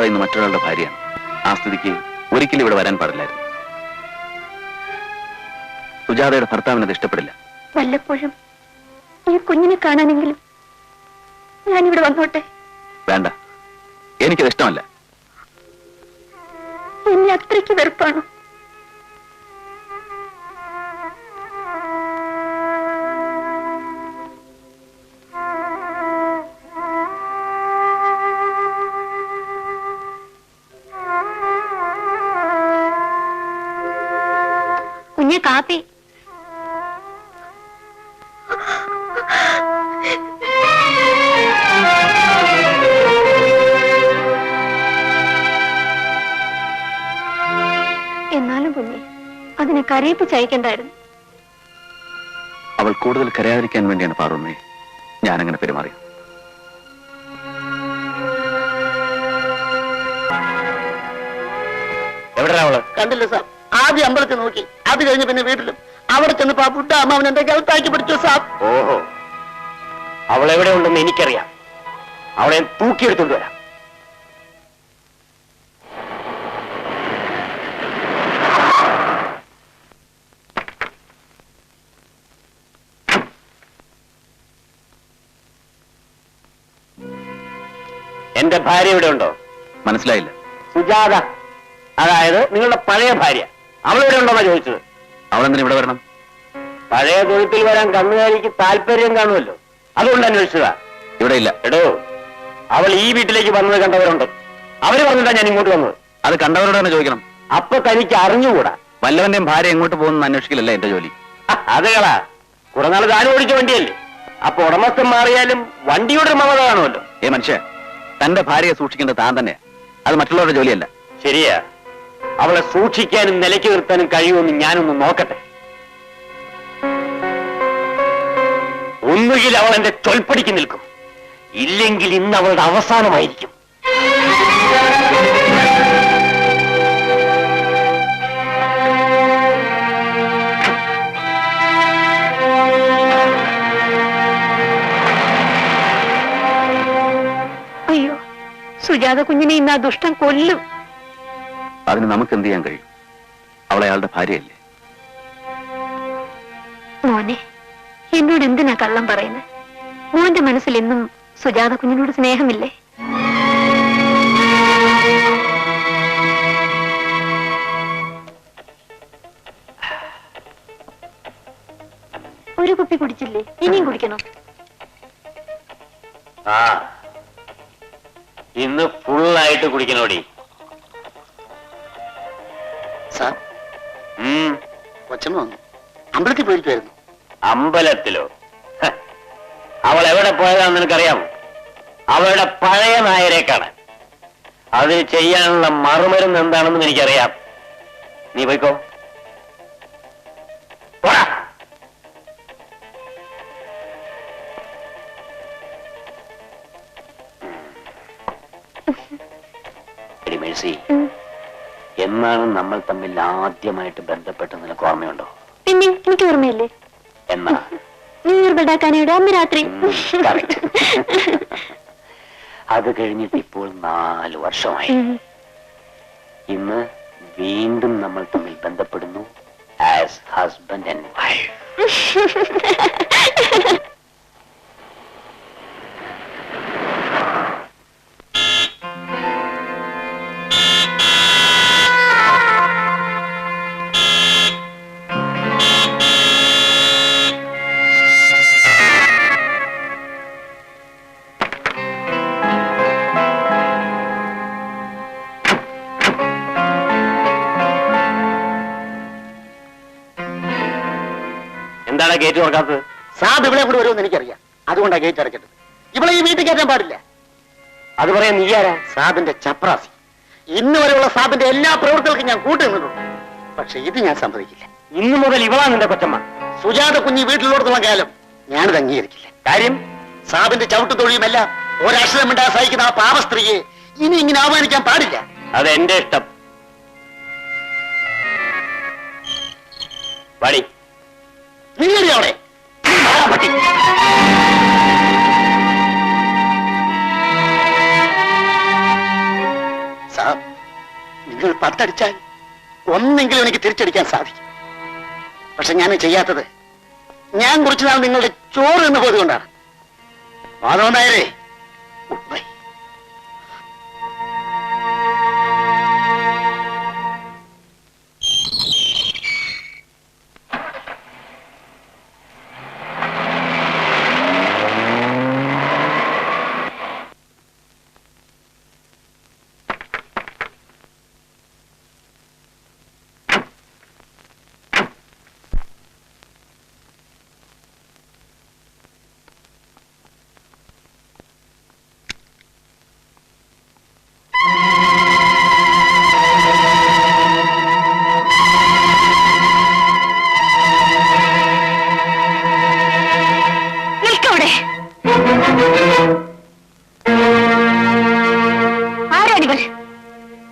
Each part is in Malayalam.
ഇന്ന് മറ്റൊരാളുടെ ഭാര്യയാണ്. ആ സ്ഥിതിക്ക് ഒരിക്കലും ഇവിടെ വരാൻ പാടില്ലായിരുന്നു. സുജാതയുടെ ഭർത്താവിനത് ഇഷ്ടപ്പെടില്ല. വല്ലപ്പോഴും ഈ കുഞ്ഞിനെ കാണാനെങ്കിലും ഞാനിവിടെ വന്നോട്ടെ. വേണ്ട, എനിക്കത് ഇഷ്ടമല്ല. എന്നെ അത്രയ്ക്ക് വെറുപ്പാണോ? കുഞ്ഞെ കാപ്പി. എന്നാലും കുഞ്ഞെ അതിനെ കരയിപ്പിച്ച് അയക്കണ്ടായിരുന്നു. അവൾ കൂടുതൽ കരയാതിരിക്കാൻ വേണ്ടിയാണ് പാറുമ്മേ ഞാനങ്ങനെ പെരുമാറി. എവിടെയാ അവള്? കണ്ടില്ല സാർ, ആദ്യം അമ്പലത്തിൽ നോക്കി, അത് കഴിഞ്ഞ് പിന്നെ വീട്ടിലും. അവിടെ ചെന്നപ്പോ ആ ഫുഡ് അമ്മ അവൻ എന്റെ കഴുത്താക്കി പിടിച്ചു സാർ. ഓഹോ, അവൾ എവിടെ ഉണ്ടെന്ന് എനിക്കറിയാം. അവളെ തൂക്കിയെടുത്തോണ്ട് വരാം. എന്റെ ഭാര്യ ഇവിടെ ഉണ്ടോ? മനസ്സിലായില്ല. സുജാത, അതായത് നിങ്ങളുടെ പഴയ ഭാര്യ, അവളിവിടെ ഉണ്ടോന്നാ ചോദിച്ചത്. അവളെന്തിനാ ഇവിടെ വരണം? പഴയ തൊഴുത്തിൽ വരാൻ കന്നുകാലിക്ക് താല്പര്യം കാണുമല്ലോ, അതുകൊണ്ട് അന്വേഷിച്ചതാ. ഇവിടെ ഇല്ല. എടോ, അവൾ ഈ വീട്ടിലേക്ക് വന്നത് കണ്ടവരുണ്ട്. അവര് പറഞ്ഞിട്ടാ ഞാൻ ഇങ്ങോട്ട് വന്നത്. അത് കണ്ടവരോട് തന്നെ ചോദിക്കണം. അപ്പൊ തനിക്ക് അറിഞ്ഞുകൂടാ. വല്ലവന്റെയും ഭാര്യ എങ്ങോട്ട് പോകുന്ന അന്വേഷിക്കലല്ല എന്റെ ജോലി. അത് കളാ, കുറെ നാൾ താനും ഓടിച്ച വണ്ടിയല്ലേ, അപ്പൊ ഉടമസ്ഥൻ മാറിയാലും വണ്ടിയുടെ മമത കാണുമല്ലോ. മനുഷ്യ, തന്റെ ഭാര്യയെ സൂക്ഷിക്കേണ്ടത് താൻ തന്നെ, അത് മറ്റുള്ളവരുടെ ജോലിയല്ല. ശരിയാ, അവളെ സൂക്ഷിക്കാനും നിലയ്ക്ക് നിർത്താനും കഴിയുമെന്ന് ഞാനൊന്ന് നോക്കട്ടെ. ഒന്നുകിൽ അവൾ എന്റെ ചൊൽപ്പടിക്ക് നിൽക്കും, ഇല്ലെങ്കിൽ ഇന്ന് അവളുടെ അവസാനമായിരിക്കും. അയ്യോ, സുജാത കുഞ്ഞിനെ ഇന്ന് ആ ദുഷ്ടം കൊല്ലും. അതിന് നമുക്ക് എന്ത് ചെയ്യാൻ കഴിയും? അവളെ അയാളുടെ ഭാര്യയല്ലേ. മോനെ, എന്നോട് എന്തിനാ കള്ളം പറയുന്നത്? മോന്റെ മനസ്സിൽ എന്നും സുജാത കുഞ്ഞിനോട് സ്നേഹമില്ലേ? ഒരു കുപ്പി കുടിച്ചില്ലേ? ഇനിയും കുടിക്കണം. ആ, ഇന്ന് ഫുള്ളായിട്ട് കുടിക്കണോടി. സാർ, കൊച്ചമ്മ വന്നു. അമ്പലത്തിൽ പോയിരിക്കുമായിരുന്നു. അമ്പലത്തിലോ? അവൾ എവിടെ പോയതാന്ന് നിനക്കറിയാമോ? അവളുടെ പഴയ നായരെ കാണാൻ. അതിന് ചെയ്യാനുള്ള മറുമരുന്ന് എന്താണെന്നും എനിക്കറിയാം. നീ പോയിക്കോ. പോടാ. എടി മേഴ്സി, എന്നാണ് നമ്മൾ തമ്മിൽ ആദ്യമായിട്ട് ബന്ധപ്പെട്ട് നിനക്ക് ഓർമ്മയുണ്ടോ? പിന്നെ എനിക്ക് ഓർമ്മയില്ലേ? എന്നാ? ന്യൂ ഇയർ ബഡാക്കാനയുടെ അന്ന് രാത്രി. അത് കഴിഞ്ഞിട്ട് ഇപ്പോൾ 4 വർഷമായി. ഇന്ന് വീണ്ടും നമ്മൾ തമ്മിൽ ബന്ധപ്പെടുന്നു ആസ് ഹസ്ബൻഡ് ആൻഡ് വൈഫ്. എന്താണ് ഗേറ്റ് തുറക്കാത്തത്? സാബ് ഇവിടെ കൂടെ വരുമെന്ന് എനിക്കറിയാം, അതുകൊണ്ടാണ് ഗേറ്റ് അടയ്ക്കേണ്ടത്. ഇവിടെ ഈ വീട്ടിൽ കയറ്റാൻ പാടില്ല. അത് പറയാൻ നീ ആരാ? സാബിന്റെ ചപ്രാസി. ഇന്ന് വരെയുള്ള സാബിന്റെ എല്ലാ പ്രവൃത്തികൾക്കും ഞാൻ കൂട്ടുനിന്നിട്ടുണ്ട്. പക്ഷെ ഇത് ഞാൻ സമ്മതിക്കില്ല. ഇന്നു മുതൽ ഇവളാ നിന്റെ കൊച്ചമ്മ. സുജാത കുഞ്ഞി വീട്ടിലോടത്തോളം കാലം ഞാനിത് അംഗീകരിക്കില്ല. കാര്യം സാബിന്റെ ചവിട്ടു തൊഴിയുമല്ല ഒരക്ഷരം മിണ്ടാ സഹിക്കുന്ന ആ പാവ സ്ത്രീയെ ഇനി ഇങ്ങനെ അവമാനിക്കാൻ പാടില്ല. അത് എന്റെ ഇഷ്ടം. വടി നിങ്ങളുടെ അവിടെ പറ്റി നിങ്ങൾ 10 അടിച്ചാൽ ഒന്നെങ്കിലും എനിക്ക് തിരിച്ചടിക്കാൻ സാധിക്കും. പക്ഷെ ഞാൻ ചെയ്യാത്തത് ഞാൻ കുറച്ചു നാൾ നിങ്ങളുടെ ചോറ് എന്ന് പോയതുകൊണ്ടാണ്. മാധവൻ നായരെ, ഗുഡ് ബൈ.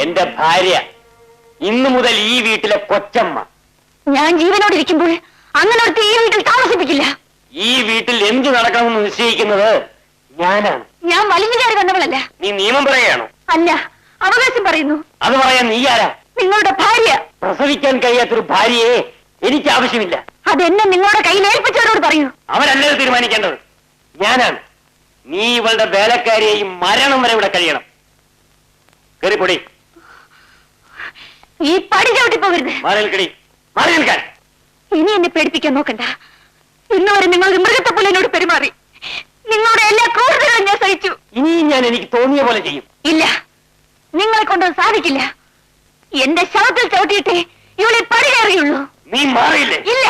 എന്റെ ഭാര്യ, ഇന്നു മുതൽ ഈ വീട്ടിലെ കൊച്ചമ്മ. ഞാൻ ജീവനോടിരിക്കുമ്പോൾ അങ്ങനെ ഈ വീട്ടിൽ താമസിപ്പിക്കില്ല. ഈ വീട്ടിൽ എന്ത് നടക്കണമെന്ന് നിശ്ചയിക്കുന്നത് ഞാനാണ്. ഞാൻ വലിഞ്ഞു കയറി വന്നവളല്ല. നീ നിയമം പറയുകയാണോ? അല്ല, അവകാശം പറയുന്നു. അത് പറയാൻ നീ ആരാ? നിങ്ങളുടെ ഭാര്യ. പ്രസവിക്കാൻ കഴിയാത്തൊരു ഭാര്യയെ എനിക്ക് ആവശ്യമില്ല. അതെന്നെ നിങ്ങളുടെ കയ്യിൽ ഏൽപ്പിച്ചവരോട് പറയൂ. അവരല്ലത് തീരുമാനിക്കേണ്ടത്, ഞാനാണ്. നീ ഇവളുടെ വേലക്കാരിയെയും മരണം വരെ ഇവിടെ കഴിയണം. കയറിപ്പൊടി. ഈ പടി ചവിട്ടി പോകരുത്. മാറി നിൽക്കടി, മാറി നിൽക്കാൻ. ഇനി എന്നെ പേടിപ്പിക്കാൻ നോക്കണ്ട. ഇന്നുവരെ നിങ്ങൾ മൃഗത്തെ പോലെ എന്നോട് പെരുമാറി. നിങ്ങളുടെ എല്ലാ ക്രൂരതകളും ഞാൻ സഹിച്ചു. ഇനിയും ഞാൻ എനിക്ക് തോന്നിയ പോലെ ചെയ്യും. ഇല്ല, നിങ്ങളെ കൊണ്ടത് സാധിക്കില്ല. എന്റെ ശവത്തിൽ ചവിട്ടിയിട്ടേ ഇവളെ പടി കയറിയുള്ളൂ. നീ മാറിയില്ലേ? ഇല്ല.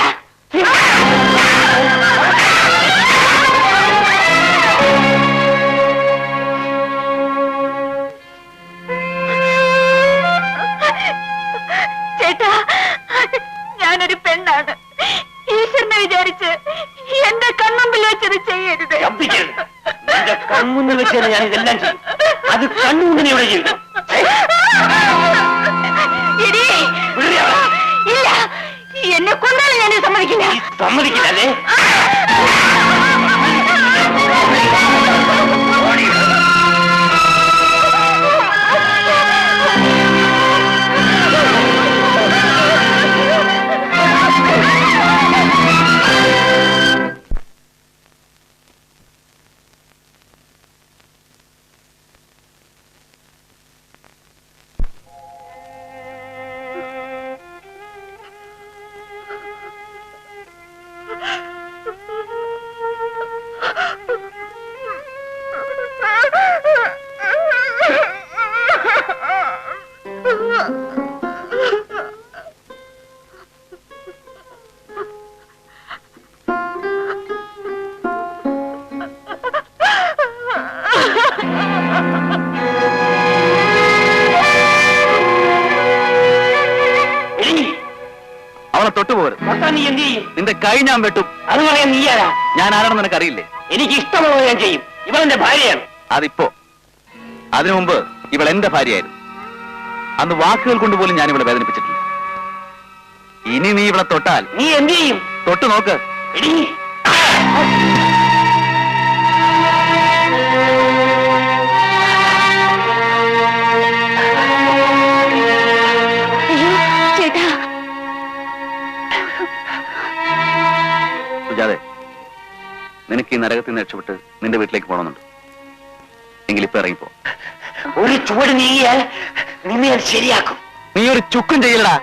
ചേട്ടാ, ഞാനൊരു പെണ്ണാണ്. ഈശ്വരനെ വിചാരിച്ച് എന്റെ കൺമുമ്പിൽ വെച്ചത് ചെയ്യരുത്. നിന്റെ കൺമുന്നിൽ വെച്ച് ഞാൻ ഇതെല്ലാം ചെയ്യും. അത് കണ്ണുമുന്നിനെ ഇവിടെ ചെയ്യും. ഇല്ല, എന്നെ കൊന്നാലും ഞാൻ സമ്മതിക്കില്ല. സമ്മതിക്കില്ല അല്ലേ? തൊട്ടുപോകരുത്. നിന്റെ കൈ ഞാൻ വെട്ടും. അത് പറയാൻ നീ ആരാ? ഞാൻ ആരാണെന്ന് നിനക്കറിയില്ലേ? എനിക്ക് ഇഷ്ടമുള്ളത് ഞാൻ ചെയ്യും. ഇവളെന്റെ ഭാര്യയാണ്. അതിപ്പോ. അതിനു മുമ്പ് ഇവൾ എന്റെ ഭാര്യയായിരുന്നു. അന്ന് വാക്കുകൾ കൊണ്ടുപോലും ഞാൻ ഇവളെ വേദനിപ്പിച്ചിട്ടില്ല. ഇനി നീ ഇവളെ തൊട്ടാൽ നീ എന്ത് ചെയ്യും? തൊട്ടു നോക്ക്. സുജാതെ, നിനക്ക് ഈ നരകത്തിൽ നിന്ന് രക്ഷപ്പെട്ട് നിന്റെ വീട്ടിലേക്ക് പോകണമെന്നുണ്ട്. എങ്കിൽ ഇപ്പൊ ഇറങ്ങിപ്പോ. ഒരു ചുവട് നീങ്ങിയാൽ നിന്നെ ഞാൻ ശരിയാക്കും. നീ ഒരു ചുക്കും ചെയ്യലടാ.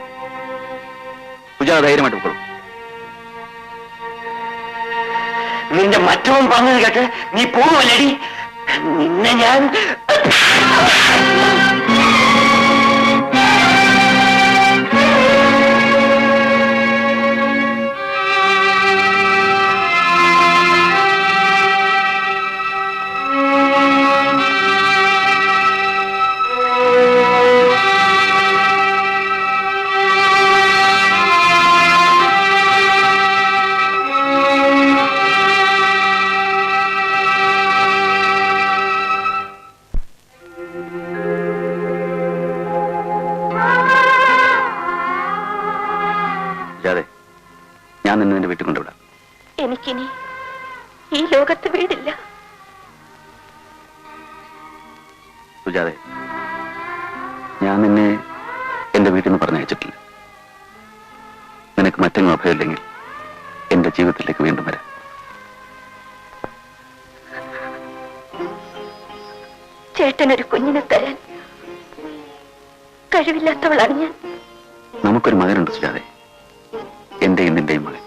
സുജാത ധൈര്യമായിട്ട് പോകണം. നിന്റെ മറ്റവൻ പറഞ്ഞത് കേട്ട് നീ പോകുമല്ലടി. നിന്നെ ഞാൻ ഞാൻ നിന്നെ നിന്റെ വീട്ടിൽ കൊണ്ടുവിടാം. എനിക്കിനി ഈ ലോകത്ത് വീടില്ല. സുജാതെ, ഞാൻ നിന്നെ എന്റെ വീട്ടിൽ നിന്ന് പറഞ്ഞയച്ചിട്ടില്ല. നിനക്ക് മറ്റൊന്നും അഭയമില്ലെങ്കിൽ എന്റെ ജീവിതത്തിലേക്ക് വീണ്ടും വരാം. ചേട്ടനൊരു കുഞ്ഞിനെ തരാൻ കഴിവില്ലാത്തവളാണ് ഞാൻ. നമുക്കൊരു മകനുണ്ട് സുജാതെ, എന്റെയും നിന്റെയും മകൻ.